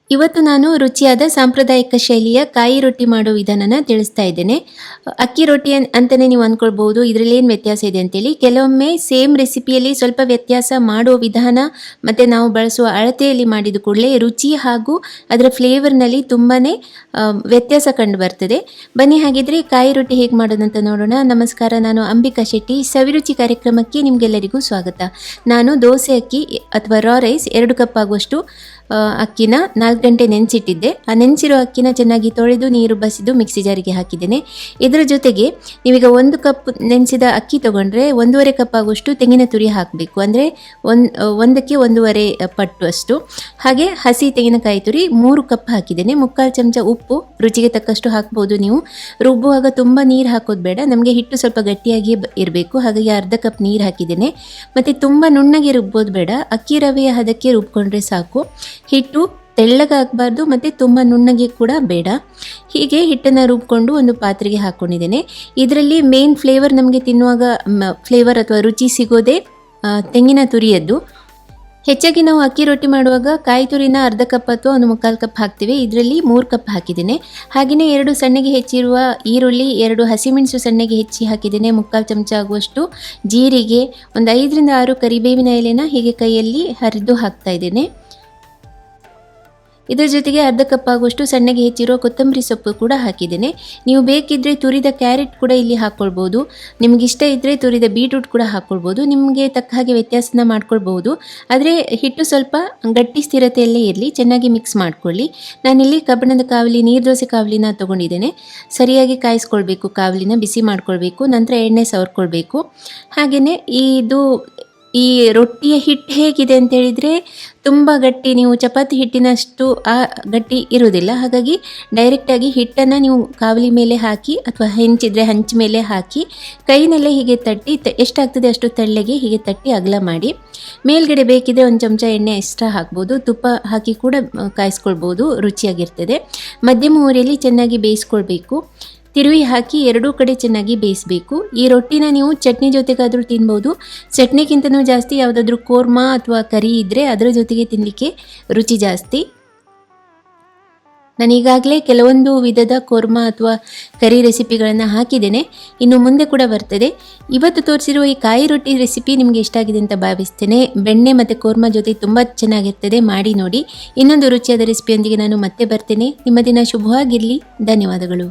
ಇವತ್ತು ನಾನು ರುಚಿಯಾದ ಸಾಂಪ್ರದಾಯಿಕ ಶೈಲಿಯ ಕಾಯಿ ರೊಟ್ಟಿ ಮಾಡೋ ವಿಧಾನನ ತಿಳಿಸ್ತಾ ಇದ್ದೇನೆ. ಅಕ್ಕಿ ರೊಟ್ಟಿ ಅಂತಲೇ ನೀವು ಅಂದ್ಕೊಳ್ಬೋದು, ಇದರಲ್ಲಿ ಏನು ವ್ಯತ್ಯಾಸ ಇದೆ ಅಂತೇಳಿ. ಕೆಲವೊಮ್ಮೆ ಸೇಮ್ ರೆಸಿಪಿಯಲ್ಲಿ ಸ್ವಲ್ಪ ವ್ಯತ್ಯಾಸ ಮಾಡೋ ವಿಧಾನ ಮತ್ತು ನಾವು ಬಳಸುವ ಅಳತೆಯಲ್ಲಿ ಮಾಡಿದ ಕೂಡಲೇ ರುಚಿ ಹಾಗೂ ಅದರ ಫ್ಲೇವರ್ನಲ್ಲಿ ತುಂಬಾ ವ್ಯತ್ಯಾಸ ಕಂಡು ಬರ್ತದೆ. ಬನ್ನಿ ಹಾಗಿದ್ರೆ ಕಾಯಿ ರೊಟ್ಟಿ ಹೇಗೆ ಮಾಡೋದಂತ ನೋಡೋಣ. ನಮಸ್ಕಾರ, ನಾನು ಅಂಬಿಕಾ ಶೆಟ್ಟಿ. ಸವಿರುಚಿ ಕಾರ್ಯಕ್ರಮಕ್ಕೆ ನಿಮಗೆಲ್ಲರಿಗೂ ಸ್ವಾಗತ. ನಾನು ದೋಸೆ ಅಕ್ಕಿ ಅಥವಾ ರಾ ರೈಸ್ 2 ಕಪ್ ಆಗುವಷ್ಟು ಅಕ್ಕಿನ 4 ಗಂಟೆ ನೆನೆಸಿಟ್ಟಿದ್ದೆ. ಆ ನೆನೆಸಿರೋ ಅಕ್ಕಿನ ಚೆನ್ನಾಗಿ ತೊಳೆದು ನೀರು ಬಸಿದು ಮಿಕ್ಸಿ ಜಾರಿಗೆ ಹಾಕಿದ್ದೇನೆ. ಇದರ ಜೊತೆಗೆ ನೀವೀಗ 1 ಕಪ್ ನೆನೆಸಿದ ಅಕ್ಕಿ ತೊಗೊಂಡ್ರೆ 1.5 ಕಪ್ ಆಗುವಷ್ಟು ತೆಂಗಿನ ತುರಿ ಹಾಕಬೇಕು. ಅಂದರೆ ಒಂದಕ್ಕೆ 1.5 ಪಟ್ಟು ಅಷ್ಟು. ಹಾಗೆ ಹಸಿ ತೆಂಗಿನಕಾಯಿ ತುರಿ 3 ಕಪ್ ಹಾಕಿದ್ದೇನೆ. 3/4 ಚಮಚ ಉಪ್ಪು, ರುಚಿಗೆ ತಕ್ಕಷ್ಟು ಹಾಕ್ಬೋದು ನೀವು. ರುಬ್ಬುವಾಗ ತುಂಬ ನೀರು ಹಾಕೋದು ಬೇಡ, ನಮಗೆ ಹಿಟ್ಟು ಸ್ವಲ್ಪ ಗಟ್ಟಿಯಾಗಿ ಇರಬೇಕು. ಹಾಗಾಗಿ ಅರ್ಧ ಕಪ್ ನೀರು ಹಾಕಿದ್ದೇನೆ. ಮತ್ತು ತುಂಬ ನುಣ್ಣಗೆ ರುಬ್ಬೋದು ಬೇಡ, ಅಕ್ಕಿ ರವೆಯ ಹದಕ್ಕೆ ರುಬ್ಕೊಂಡ್ರೆ ಸಾಕು. ಹಿಟ್ಟು ತೆಳ್ಳಗಾಗಬಾರ್ದು ಮತ್ತು ತುಂಬ ನುಣ್ಣಗೆ ಕೂಡ ಬೇಡ. ಹೀಗೆ ಹಿಟ್ಟನ್ನು ರುಬ್ಕೊಂಡು ಒಂದು ಪಾತ್ರೆಗೆ ಹಾಕ್ಕೊಂಡಿದ್ದೇನೆ. ಇದರಲ್ಲಿ ಮೇನ್ ಫ್ಲೇವರ್ ನಮಗೆ ತಿನ್ನುವಾಗ ಫ್ಲೇವರ್ ಅಥವಾ ರುಚಿ ಸಿಗೋದೇ ತೆಂಗಿನ ತುರಿಯದ್ದು. ಹೆಚ್ಚಾಗಿ ನಾವು ಅಕ್ಕಿ ರೊಟ್ಟಿ ಮಾಡುವಾಗ ಕಾಯಿ ತುರಿನ ಅರ್ಧ ಕಪ್ ಅಥವಾ 1/4 ಕಪ್ ಹಾಕ್ತೀವಿ. ಇದರಲ್ಲಿ 3 ಕಪ್ ಹಾಕಿದ್ದೇನೆ. ಹಾಗೆಯೇ 2 ಸಣ್ಣಗೆ ಹೆಚ್ಚಿರುವ ಈರುಳ್ಳಿ, 2 ಹಸಿಮೆಣಸು ಸಣ್ಣಗೆ ಹೆಚ್ಚಿ ಹಾಕಿದ್ದೇನೆ. 3/4 ಚಮಚ ಆಗುವಷ್ಟು ಜೀರಿಗೆ, ಒಂದು 5 ರಿಂದ 6 ಕರಿಬೇವಿನ ಎಲೆನ ಹೀಗೆ ಕೈಯಲ್ಲಿ ಹರಿದು ಹಾಕ್ತಾ ಇದ್ದೇನೆ. ಇದರ ಜೊತೆಗೆ ಅರ್ಧ ಕಪ್ ಆಗುವಷ್ಟು ಸಣ್ಣಗೆ ಹೆಚ್ಚಿರುವ ಕೊತ್ತಂಬರಿ ಸೊಪ್ಪು ಕೂಡ ಹಾಕಿದ್ದೇನೆ. ನೀವು ಬೇಕಿದ್ದರೆ ತುರಿದ ಕ್ಯಾರೆಟ್ ಕೂಡ ಇಲ್ಲಿ ಹಾಕ್ಕೊಳ್ಬೋದು. ನಿಮ್ಗೆ ಇಷ್ಟ ಇದ್ದರೆ ತುರಿದ ಬೀಟ್ರೂಟ್ ಕೂಡ ಹಾಕ್ಕೊಳ್ಬೋದು. ನಿಮಗೆ ತಕ್ಕ ಹಾಗೆ ವ್ಯತ್ಯಾಸನ ಮಾಡ್ಕೊಳ್ಬೋದು. ಆದರೆ ಹಿಟ್ಟು ಸ್ವಲ್ಪ ಗಟ್ಟಿ ಸ್ಥಿರತೆಯಲ್ಲೇ ಇರಲಿ, ಚೆನ್ನಾಗಿ ಮಿಕ್ಸ್ ಮಾಡ್ಕೊಳ್ಳಿ. ನಾನಿಲ್ಲಿ ಕಬ್ಬಿಣದ ಕಾವಲಿ, ನೀರ್ದೋಸೆ ಕಾವಲಿನ ತೊಗೊಂಡಿದ್ದೇನೆ. ಸರಿಯಾಗಿ ಕಾಯಿಸ್ಕೊಳ್ಬೇಕು, ಕಾವಲಿನ ಬಿಸಿ ಮಾಡ್ಕೊಳ್ಬೇಕು. ನಂತರ ಎಣ್ಣೆ ಸವರ್ಕೊಳ್ಬೇಕು. ಹಾಗೆಯೇ ಈ ರೊಟ್ಟಿಯ ಹಿಟ್ಟು ಹೇಗಿದೆ ಅಂತ ಹೇಳಿದರೆ ತುಂಬ ಗಟ್ಟಿ, ನೀವು ಚಪಾತಿ ಹಿಟ್ಟಿನಷ್ಟು ಗಟ್ಟಿ ಇರುವುದಿಲ್ಲ. ಹಾಗಾಗಿ ಡೈರೆಕ್ಟಾಗಿ ಹಿಟ್ಟನ್ನು ನೀವು ಕಾವಲಿ ಮೇಲೆ ಹಾಕಿ ಅಥವಾ ಹೆಂಚಿದ್ರೆ ಹಂಚ ಮೇಲೆ ಹಾಕಿ ಕೈನಲ್ಲೇ ಹೀಗೆ ತಟ್ಟಿ ಎಷ್ಟಾಗ್ತದೆ ಅಷ್ಟು ತೆಳ್ಳಗೆ ಹೀಗೆ ತಟ್ಟಿ ಅಗಲ ಮಾಡಿ, ಮೇಲ್ಗಡೆ ಬೇಕಿದ್ರೆ 1 ಚಮಚ ಎಣ್ಣೆ ಎಕ್ಸ್ಟ್ರಾ ಹಾಕ್ಬೋದು. ತುಪ್ಪ ಹಾಕಿ ಕೂಡ ಕಾಯಿಸ್ಕೊಳ್ಬೋದು, ರುಚಿಯಾಗಿರ್ತದೆ. ಮಧ್ಯಮ ಉರಿಯಲ್ಲಿ ಚೆನ್ನಾಗಿ ಬೇಯಿಸ್ಕೊಳ್ಬೇಕು. ತಿರುವಿ ಹಾಕಿ 2 ಕಡೆ ಚೆನ್ನಾಗಿ ಬೇಯಿಸಬೇಕು. ಈ ರೊಟ್ಟಿನ ನೀವು ಚಟ್ನಿ ಜೊತೆಗಾದರೂ ತಿನ್ಬೋದು. ಚಟ್ನಿಗಿಂತನೂ ಜಾಸ್ತಿ ಯಾವುದಾದ್ರೂ ಕೋರ್ಮಾ ಅಥವಾ ಕರಿ ಇದ್ದರೆ ಅದರ ಜೊತೆಗೆ ತಿನ್ನಲಿಕ್ಕೆ ರುಚಿ ಜಾಸ್ತಿ. ನಾನು ಈಗಾಗಲೇ ಕೆಲವೊಂದು ವಿಧದ ಕೋರ್ಮಾ ಅಥವಾ ಕರಿ ರೆಸಿಪಿಗಳನ್ನು ಹಾಕಿದ್ದೇನೆ, ಇನ್ನು ಮುಂದೆ ಕೂಡ ಬರ್ತದೆ. ಇವತ್ತು ತೋರಿಸಿರುವ ಈ ಕಾಯಿ ರೊಟ್ಟಿ ರೆಸಿಪಿ ನಿಮಗೆ ಇಷ್ಟ ಆಗಿದೆ ಅಂತ ಭಾವಿಸ್ತೇನೆ. ಬೆಣ್ಣೆ ಮತ್ತು ಕೋರ್ಮಾ ಜೊತೆ ತುಂಬ ಚೆನ್ನಾಗಿರ್ತದೆ, ಮಾಡಿ ನೋಡಿ. ಇನ್ನೊಂದು ರುಚಿಯಾದ ರೆಸಿಪಿಯೊಂದಿಗೆ ನಾನು ಮತ್ತೆ ಬರ್ತೇನೆ. ನಿಮ್ಮ ದಿನ ಶುಭವಾಗಿರಲಿ. ಧನ್ಯವಾದಗಳು.